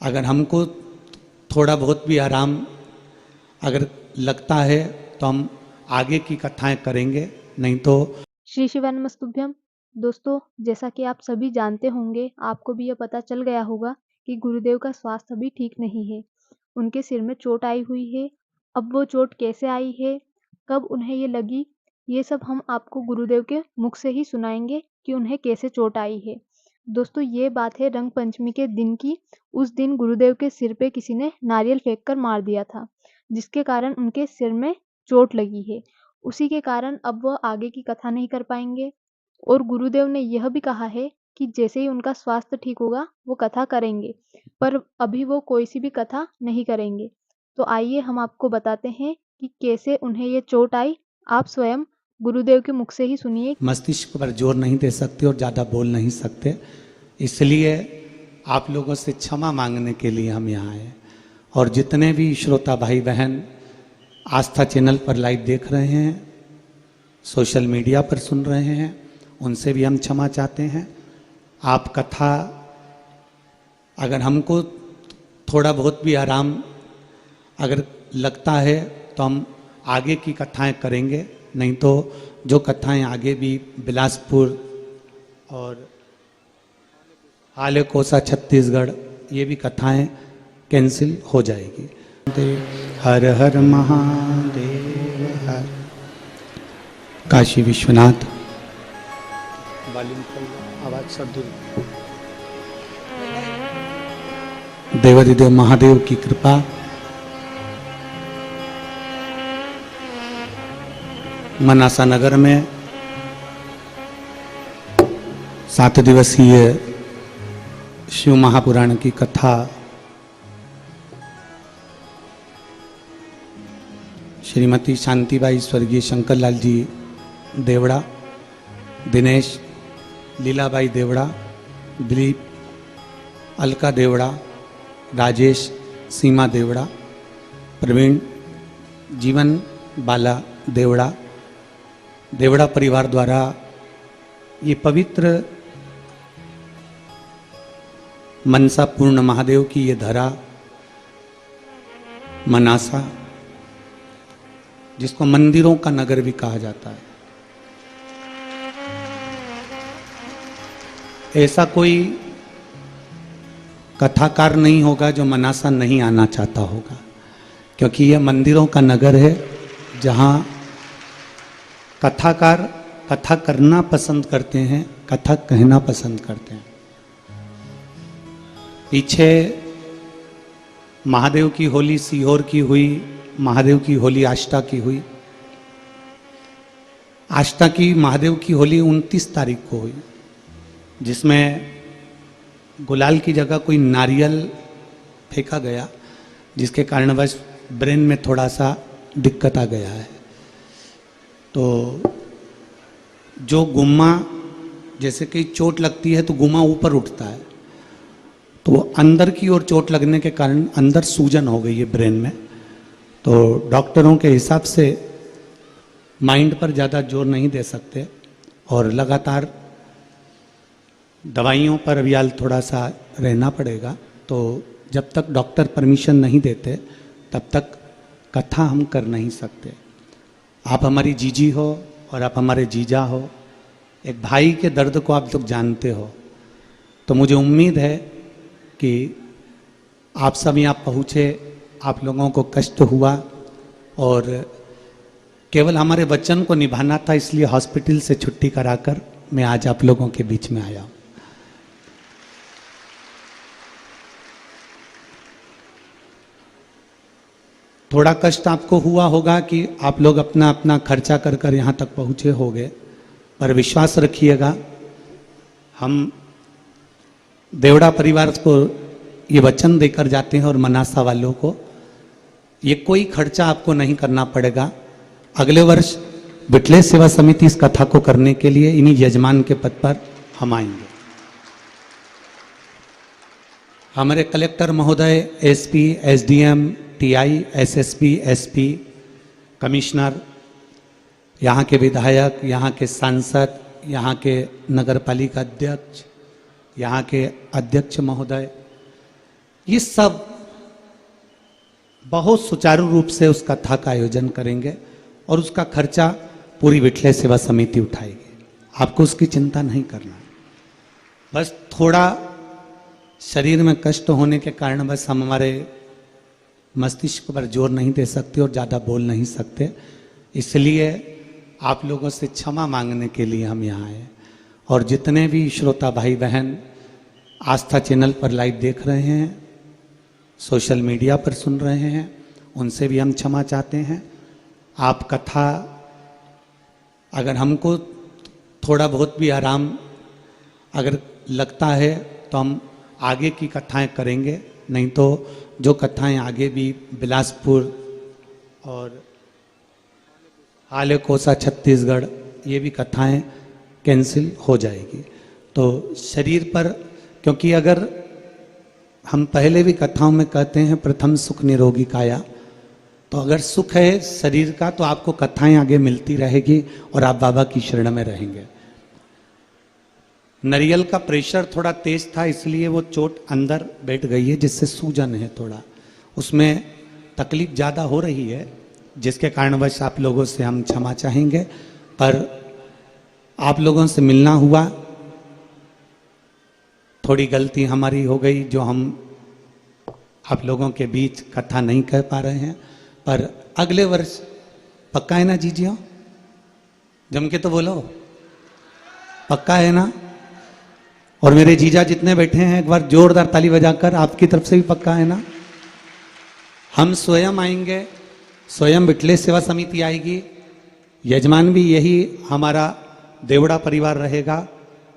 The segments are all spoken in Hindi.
अगर हमको थोड़ा बहुत भी आराम अगर लगता है तो हम आगे की कथाएं करेंगे, नहीं तो। श्री शिवाय नमस्तुभ्यम। दोस्तों, जैसा कि आप सभी जानते होंगे, आपको भी यह पता चल गया होगा कि गुरुदेव का स्वास्थ्य अभी ठीक नहीं है। उनके सिर में चोट आई हुई है। अब वो चोट कैसे आई है, कब उन्हें ये लगी, ये सब हम आपको गुरुदेव के मुख से ही सुनाएंगे कि उन्हें कैसे चोट आई है। दोस्तों, ये बात है रंग पंचमी के दिन की। उस दिन गुरुदेव के सिर पे किसी ने नारियल फेंक कर मार दिया था, जिसके कारण उनके सिर में चोट लगी है। उसी के कारण अब वह आगे की कथा नहीं कर पाएंगे। और गुरुदेव ने यह भी कहा है कि जैसे ही उनका स्वास्थ्य ठीक होगा वो कथा करेंगे, पर अभी वो कोई सी भी कथा नहीं करेंगे। तो आइए हम आपको बताते हैं कि कैसे उन्हें ये चोट आई। आप स्वयं गुरुदेव के मुख से ही सुनिए। मस्तिष्क पर जोर नहीं दे सकते और ज़्यादा बोल नहीं सकते, इसलिए आप लोगों से क्षमा मांगने के लिए हम यहाँ आए। और जितने भी श्रोता भाई बहन आस्था चैनल पर लाइव देख रहे हैं, सोशल मीडिया पर सुन रहे हैं, उनसे भी हम क्षमा चाहते हैं। आप कथा अगर हमको थोड़ा बहुत भी आराम अगर लगता है तो हम आगे की कथाएं करेंगे, नहीं तो जो कथाएं आगे भी बिलासपुर और हालेकोसा छत्तीसगढ़, ये भी कथाएं कैंसिल हो जाएगी। हर हर महादेव हर। काशी विश्वनाथ आवाज सब दूर। देवादिदेव महादेव की कृपा, मनासा नगर में 7 दिवसीय शिव महापुराण की कथा श्रीमती शांतिबाई स्वर्गीय शंकरलाल जी देवड़ा, दिनेश लीलाबाई देवड़ा, दिलीप अलका देवड़ा, राजेश सीमा देवड़ा, प्रवीण जीवन बाला देवड़ा, देवड़ा परिवार द्वारा ये पवित्र मनसा पूर्ण महादेव की ये धरा मनासा, जिसको मंदिरों का नगर भी कहा जाता है, ऐसा कोई कथाकार नहीं होगा जो मनासा नहीं आना चाहता होगा, क्योंकि यह मंदिरों का नगर है जहाँ कथाकार कथा करना पसंद करते हैं, कथा कहना पसंद करते हैं। पीछे महादेव की होली सीहोर की हुई, महादेव की होली आष्टा की हुई। आष्टा की महादेव की होली 29 तारीख को हुई, जिसमें गुलाल की जगह कोई नारियल फेंका गया, जिसके कारणवश ब्रेन में थोड़ा सा दिक्कत आ गया है। तो जो गुम्मा, जैसे कि चोट लगती है तो गुम्मा ऊपर उठता है, तो अंदर की ओर चोट लगने के कारण अंदर सूजन हो गई है ब्रेन में। तो डॉक्टरों के हिसाब से माइंड पर ज़्यादा जोर नहीं दे सकते और लगातार दवाइयों पर अभी हाल थोड़ा सा रहना पड़ेगा। तो जब तक डॉक्टर परमिशन नहीं देते तब तक कथा हम कर नहीं सकते। आप हमारी जीजी हो और आप हमारे जीजा हो, एक भाई के दर्द को आप लोग जानते हो, तो मुझे उम्मीद है कि आप सब यहाँ पहुँचे, आप लोगों को कष्ट हुआ और केवल हमारे वचन को निभाना था, इसलिए हॉस्पिटल से छुट्टी कराकर मैं आज आप लोगों के बीच में आया हूँ। थोड़ा कष्ट आपको हुआ होगा कि आप लोग अपना अपना खर्चा कर कर यहाँ तक पहुँचे होंगे, पर विश्वास रखिएगा, हम देवड़ा परिवार को ये वचन देकर जाते हैं और मनासा वालों को ये कोई खर्चा आपको नहीं करना पड़ेगा। अगले वर्ष विठलेश सेवा समिति इस कथा को करने के लिए इन्हीं यजमान के पद पर हम आएंगे। हमारे कलेक्टर महोदय, SP, SDM, TI, SSP, SP, commissioner, यहाँ के विधायक, यहाँ के सांसद, यहाँ के नगर पालिका अध्यक्ष, यहाँ के अध्यक्ष महोदय, ये सब बहुत सुचारू रूप से उस कथा का आयोजन करेंगे और उसका खर्चा पूरी विठले सेवा समिति उठाएगी। आपको उसकी चिंता नहीं करना। बस थोड़ा शरीर में कष्ट होने के कारण बस हम हमारे मस्तिष्क पर जोर नहीं दे सकते और ज़्यादा बोल नहीं सकते, इसलिए आप लोगों से क्षमा मांगने के लिए हम यहाँ आए। और जितने भी श्रोता भाई बहन आस्था चैनल पर लाइव देख रहे हैं, सोशल मीडिया पर सुन रहे हैं, उनसे भी हम क्षमा चाहते हैं। आप कथा अगर हमको थोड़ा बहुत भी आराम अगर लगता है तो हम आगे की कथाएं करेंगे, नहीं तो जो कथाएं आगे भी बिलासपुर और हाले कोसा छत्तीसगढ़ ये भी कथाएं कैंसिल हो जाएगी। तो शरीर पर, क्योंकि अगर हम पहले भी कथाओं में कहते हैं प्रथम सुख निरोगी काया, तो अगर सुख है शरीर का तो आपको कथाएं आगे मिलती रहेगी और आप बाबा की शरण में रहेंगे। नारियल का प्रेशर थोड़ा तेज था इसलिए वो चोट अंदर बैठ गई है, जिससे सूजन है, थोड़ा उसमें तकलीफ ज़्यादा हो रही है, जिसके कारणवश आप लोगों से हम क्षमा चाहेंगे। पर आप लोगों से मिलना हुआ, थोड़ी गलती हमारी हो गई जो हम आप लोगों के बीच कथा नहीं कह पा रहे हैं। पर अगले वर्ष पक्का है ना जीजियो? जम के तो बोलो, पक्का है ना? और मेरे जीजा जितने बैठे हैं एक बार जोरदार ताली बजाकर, आपकी तरफ से भी पक्का है ना? हम स्वयं आएंगे, स्वयं विठले सेवा समिति आएगी, यजमान भी यही हमारा देवड़ा परिवार रहेगा,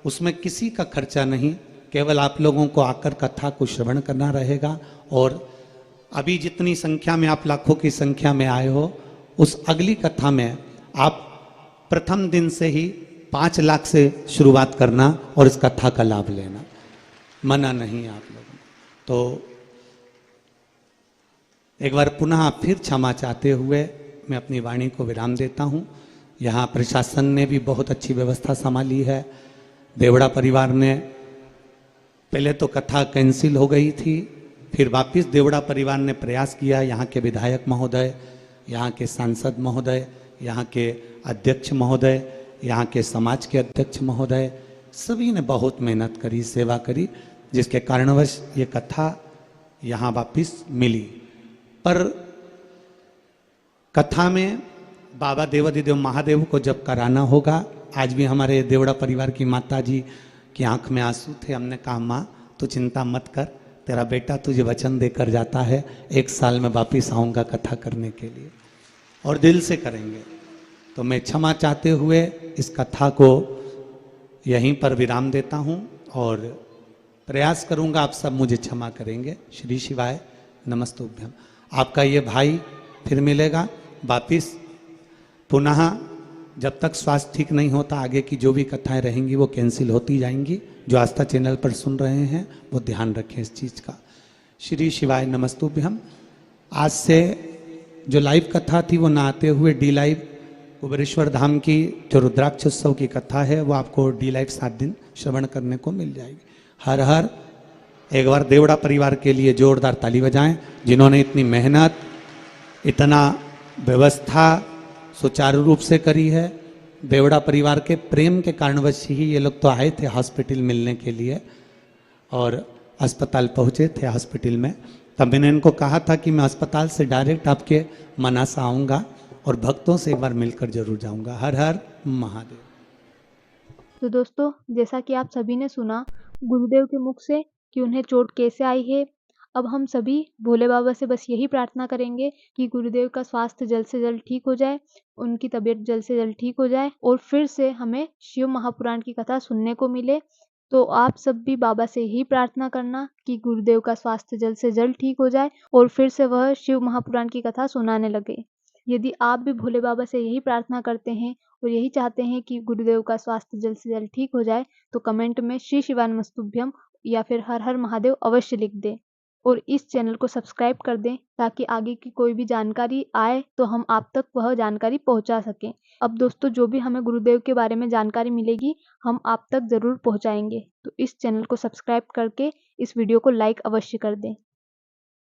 उसमें किसी का खर्चा नहीं, केवल आप लोगों को आकर कथा को श्रवण करना रहेगा। और अभी जितनी संख्या में आप लाखों की संख्या में आए हो, उस अगली कथा में आप प्रथम दिन से ही 5 लाख से शुरुआत करना और इस कथा का लाभ लेना, मना नहीं आप लोगों को। तो एक बार पुनः फिर क्षमा चाहते हुए मैं अपनी वाणी को विराम देता हूँ। यहाँ प्रशासन ने भी बहुत अच्छी व्यवस्था संभाली है। देवड़ा परिवार ने, पहले तो कथा कैंसिल हो गई थी, फिर वापस देवड़ा परिवार ने प्रयास किया। यहाँ के विधायक महोदय, यहाँ के सांसद महोदय, यहाँ के अध्यक्ष महोदय, यहाँ के समाज के अध्यक्ष महोदय, सभी ने बहुत मेहनत करी, सेवा करी, जिसके कारणवश ये कथा यहाँ वापस मिली। पर कथा में बाबा देवाधिदेव महादेव को जब कराना होगा, आज भी हमारे देवड़ा परिवार की माता जी की आंख में आंसू थे। हमने कहा माँ तू चिंता मत कर, तेरा बेटा तुझे वचन देकर जाता है, 1 साल में वापिस आऊँगा कथा करने के लिए, और दिल से करेंगे। तो मैं क्षमा चाहते हुए इस कथा को यहीं पर विराम देता हूँ और प्रयास करूँगा आप सब मुझे क्षमा करेंगे। श्री शिवाय नमस्तुभ्यम। आपका ये भाई फिर मिलेगा वापिस पुनः। जब तक स्वास्थ्य ठीक नहीं होता आगे की जो भी कथाएं रहेंगी वो कैंसिल होती जाएंगी। जो आस्था चैनल पर सुन रहे हैं वो ध्यान रखें इस चीज़ का। श्री शिवाय नमस्तुभ्यम। आज से जो लाइव कथा थी वो ना आते हुए डी लाइव कुबेरेश्वर धाम की जो रुद्राक्ष उत्सव की कथा है वो आपको डी लाइव 7 दिन श्रवण करने को मिल जाएगी। हर हर। एक बार देवड़ा परिवार के लिए जोरदार ताली बजाएं, जिन्होंने इतनी मेहनत, इतना व्यवस्था सुचारू रूप से करी है। देवड़ा परिवार के प्रेम के कारणवश ही ये लोग तो आए थे हॉस्पिटल मिलने के लिए और अस्पताल पहुँचे थे। हॉस्पिटल में तब मैंने इनको कहा था कि मैं अस्पताल से डायरेक्ट आपके मनासा आऊँगा और भक्तों से एक बार मिलकर जरूर जाऊँगा। हर हर महादेव। तो दोस्तों, जैसा कि आप सभी ने सुना गुरुदेव के मुख से कि उन्हें चोट कैसे आई है। अब हम सभी भोले बाबा से बस यही प्रार्थना करेंगे कि गुरुदेव का स्वास्थ्य जल्द से जल्द ठीक हो जाए, उनकी तबीयत जल्द से जल्द ठीक हो जाए और फिर से हमें शिव महापुराण की कथा सुनने को मिले। तो आप सब भी बाबा से यही प्रार्थना करना कि गुरुदेव का स्वास्थ्य जल्द से जल्द ठीक हो जाए और फिर से वह शिव महापुराण की कथा सुनाने लगे। यदि आप भी भोले बाबा से यही प्रार्थना करते हैं और यही चाहते हैं कि गुरुदेव का स्वास्थ्य जल्द से जल्द ठीक हो जाए, तो कमेंट में श्री शिवाय नमस्तुभ्यम या फिर हर हर महादेव अवश्य लिख दें और इस चैनल को सब्सक्राइब कर दें ताकि आगे की कोई भी जानकारी आए तो हम आप तक वह जानकारी पहुंचा सकें। अब दोस्तों, जो भी हमें गुरुदेव के बारे में जानकारी मिलेगी हम आप तक ज़रूर पहुंचाएंगे। तो इस चैनल को सब्सक्राइब करके इस वीडियो को लाइक अवश्य कर दें।